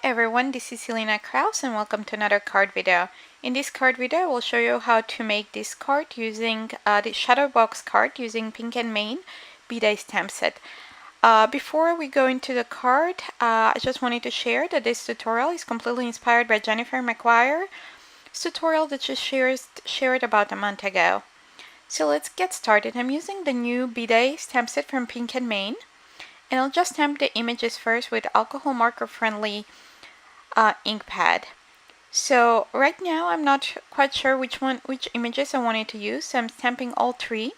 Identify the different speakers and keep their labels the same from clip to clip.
Speaker 1: everyone, this is Selena Kraus and welcome to another card video. In this card video, I will show you how to make this card using the shadow box card using Picket Main B-Day stamp set. Before we go into the card, I just wanted to share that this tutorial is completely inspired by Jennifer McGuire's tutorial that she shared about a month ago. So let's get started. I'm using the new B-Day stamp set from Picket Main. And I'll just stamp the images first with alcohol marker friendly ink pad. So right now I'm not quite sure which images I wanted to use, so I'm stamping all three,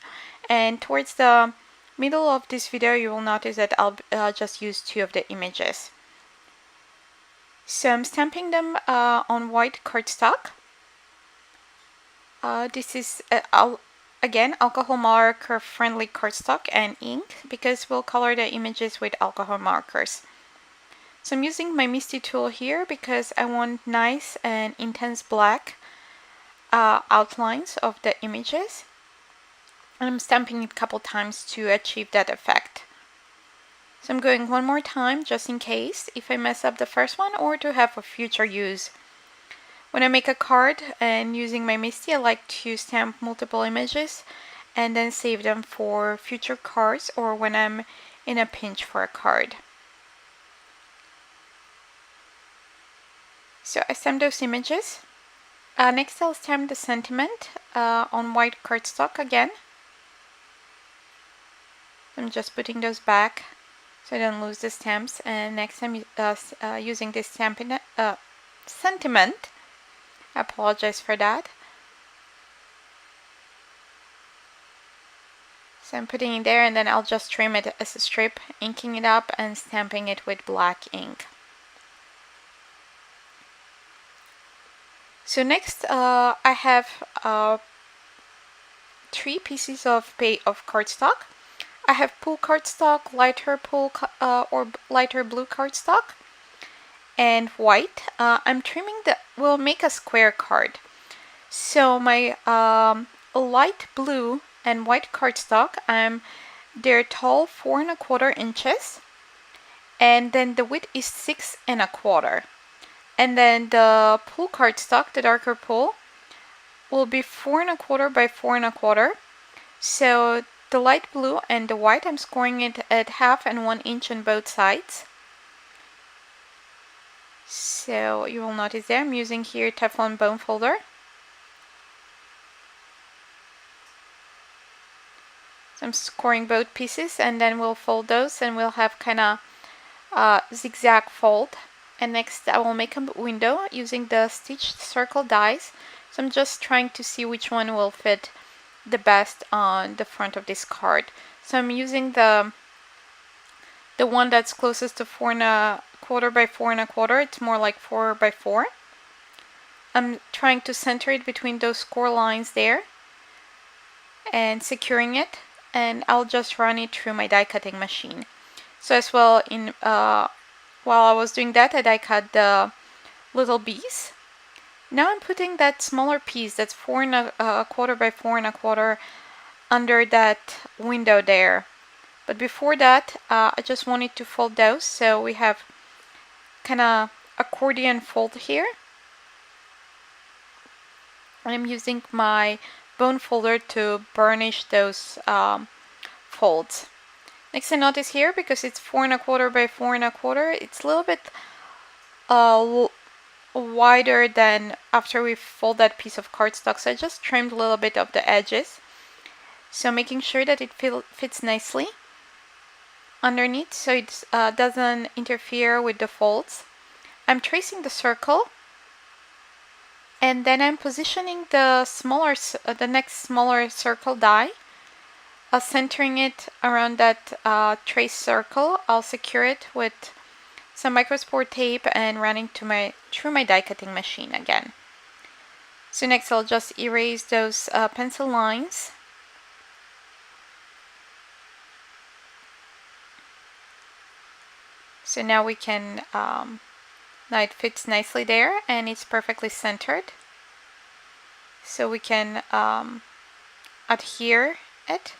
Speaker 1: and towards the middle of this video you will notice that I'll just use two of the images. So I'm stamping them on white cardstock. This is again, alcohol marker friendly cardstock and ink, because we'll color the images with alcohol markers. So I'm using my Misty tool here because I want nice and intense black outlines of the images. And I'm stamping it a couple times to achieve that effect. So I'm going one more time just in case if I mess up the first one or to have for future use. When I make a card and using my Misty, I like to stamp multiple images and then save them for future cards or when I'm in a pinch for a card. So I stamped those images. Next I'll stamp the sentiment on white cardstock again. I'm just putting those back so I don't lose the stamps, and next I'm using this sentiment. I apologize for that. So I'm putting it there and then I'll just trim it as a strip, inking it up and stamping it with black ink. So next I have three pieces of cardstock. I have pool cardstock, lighter pool or lighter blue cardstock, and white. I'm trimming we'll make a square card. So my light blue and white cardstock, they're tall 4 1/4 inches, and then the width is 6 1/4. And then the pool cardstock, the darker pool, will be 4 1/4 by 4 1/4. So the light blue and the white, I'm scoring it at 1/2 and 1 inch on both sides. So you will notice there I'm using here Teflon bone folder. So I'm scoring both pieces and then we'll fold those and we'll have kind of zigzag fold. And next I will make a window using the stitched circle dies. So I'm just trying to see which one will fit the best on the front of this card. So I'm using the one that's closest to 4 1/4 by 4 1/4. It's more like 4 by 4. I'm trying to center it between those score lines there and securing it, and I'll just run it through my die cutting machine. So as well, while I was doing that, I die cut the little bees. Now I'm putting that smaller piece that's 4 1/4 by 4 1/4 under that window there. But before that, I just wanted to fold those, so we have kind of accordion fold here. And I'm using my bone folder to burnish those folds. Next I notice here, because it's 4 1/4 by 4 1/4, it's a little bit wider than after we fold that piece of cardstock. So I just trimmed a little bit of the edges. So making sure that it fits nicely underneath so it doesn't interfere with the folds. I'm tracing the circle, and then I'm positioning the next smaller circle die, centering it around that trace circle. I'll secure it with some microspore tape and running through my die cutting machine again. So next I'll just erase those pencil lines. So now we can, now it fits nicely there and it's perfectly centered. So we can adhere it.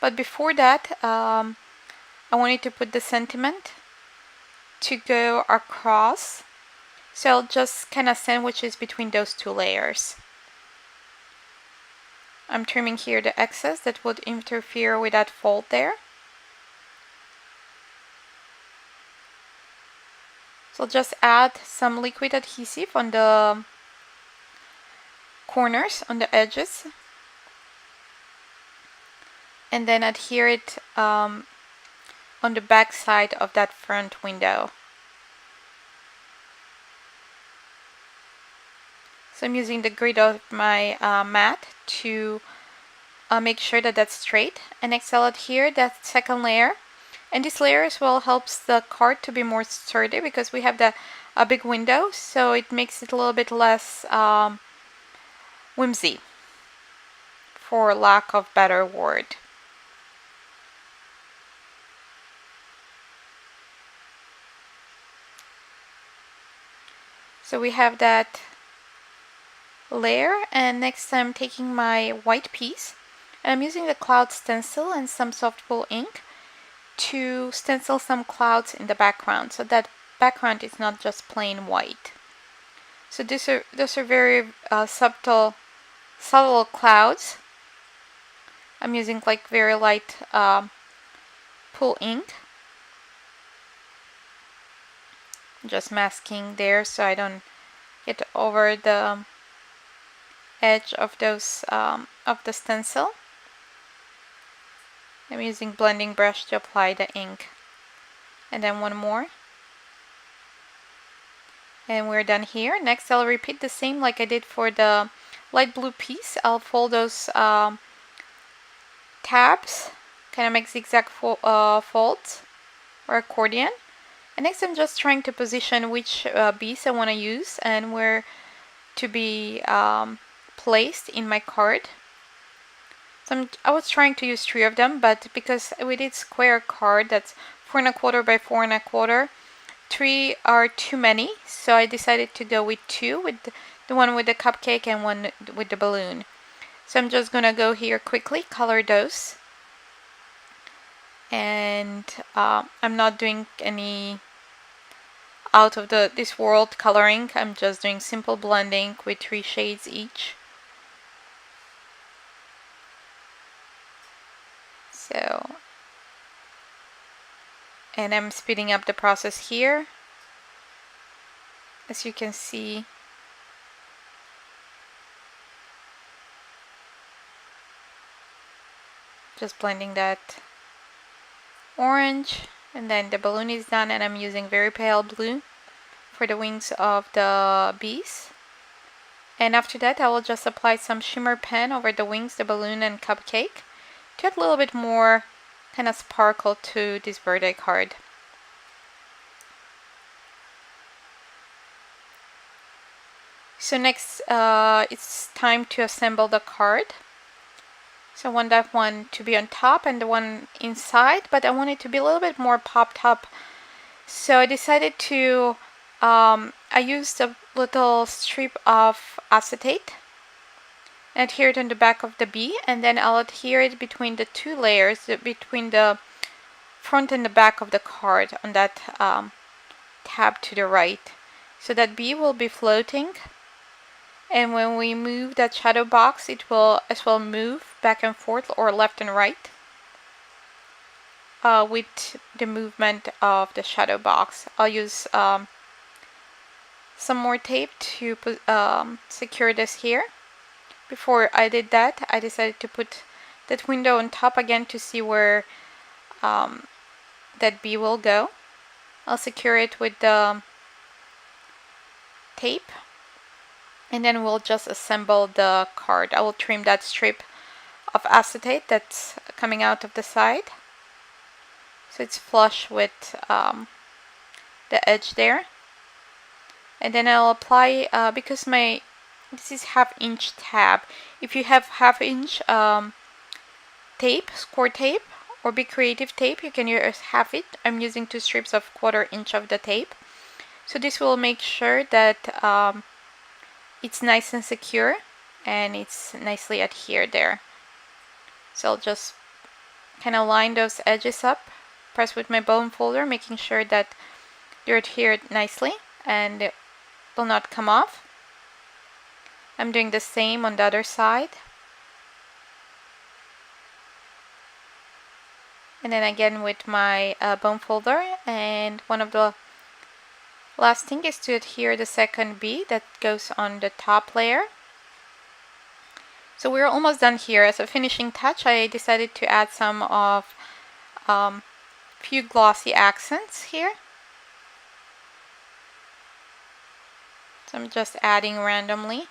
Speaker 1: But before that, I wanted to put the sentiment to go across So I'll just kind of sandwich it between those two layers. I'm trimming here the excess that would interfere with that fold there. So I'll just add some liquid adhesive on the corners, on the edges, and then adhere it on the back side of that front window. So I'm using the grid of my mat to make sure that that's straight. And next I'll adhere that second layer. And this layer as well helps the card to be more sturdy because we have a big window, so it makes it a little bit less whimsy, for lack of better word. So we have that layer, and next I'm taking my white piece and I'm using the cloud stencil and some soft pull ink to stencil some clouds in the background, so that background is not just plain white. So those are very subtle clouds. I'm using like very light pull ink, just masking there so I don't get over the edge of those of the stencil. I'm using blending brush to apply the ink, and then one more, and we're done here. Next I'll repeat the same like I did for the light blue piece. I'll fold those tabs, kind of make zigzag folds or accordion. And next I'm just trying to position which beads I want to use and where to be placed in my card. So I was trying to use 3 of them, but because we did square card that's 4 1/4 by 4 1/4, 3 are too many, so I decided to go with 2, with the one with the cupcake and one with the balloon. So I'm just gonna go here quickly, color those, and I'm not doing any out of this world coloring. I'm just doing simple blending with 3 shades each. So, and I'm speeding up the process here, as you can see. Just blending that orange, and then the balloon is done, and I'm using very pale blue for the wings of the bees. And after that I will just apply some shimmer pen over the wings, the balloon and cupcake to add a little bit more kind of sparkle to this birthday card. So next it's time to assemble the card. So I want that one to be on top and the one inside, but I want it to be a little bit more popped up. So I decided to, I used a little strip of acetate, adhere it on the back of the bee, and then I'll adhere it between the 2 layers, between the front and the back of the card on that tab to the right. So that bee will be floating, and when we move that shadow box, it will as well move back and forth or left and right with the movement of the shadow box. I'll use some more tape to secure this here. Before I did that, I decided to put that window on top again to see where that bee will go. I'll secure it with the tape, and then we'll just assemble the card. I will trim that strip of acetate that's coming out of the side, so it's flush with the edge there. And then I'll apply, because this is 1/2 inch tab. If you have 1/2 inch tape, score tape, or Be Creative tape, you can use 1/2 it. I'm using 2 strips of 1/4 inch of the tape. So this will make sure that it's nice and secure and it's nicely adhered there. So I'll just kind of line those edges up, press with my bone folder, making sure that they're adhered nicely, and will not come off. I'm doing the same on the other side. And then again with my bone folder, and one of the last thing is to adhere the second bead that goes on the top layer. So we're almost done here. As a finishing touch, I decided to add some of few glossy accents here. So I'm just adding randomly,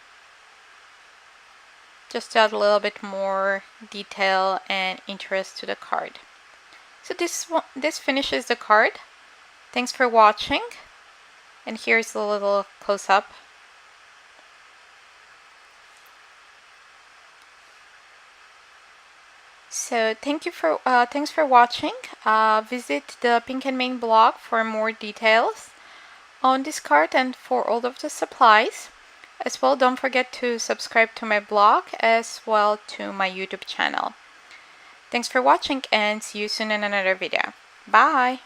Speaker 1: just to add a little bit more detail and interest to the card. So this finishes the card. Thanks for watching, and here's a little close-up. So thanks for watching. Visit the Pink and Main blog for more details on this card and for all of the supplies. As well, don't forget to subscribe to my blog as well to my YouTube channel. Thanks for watching, and see you soon in another video. Bye!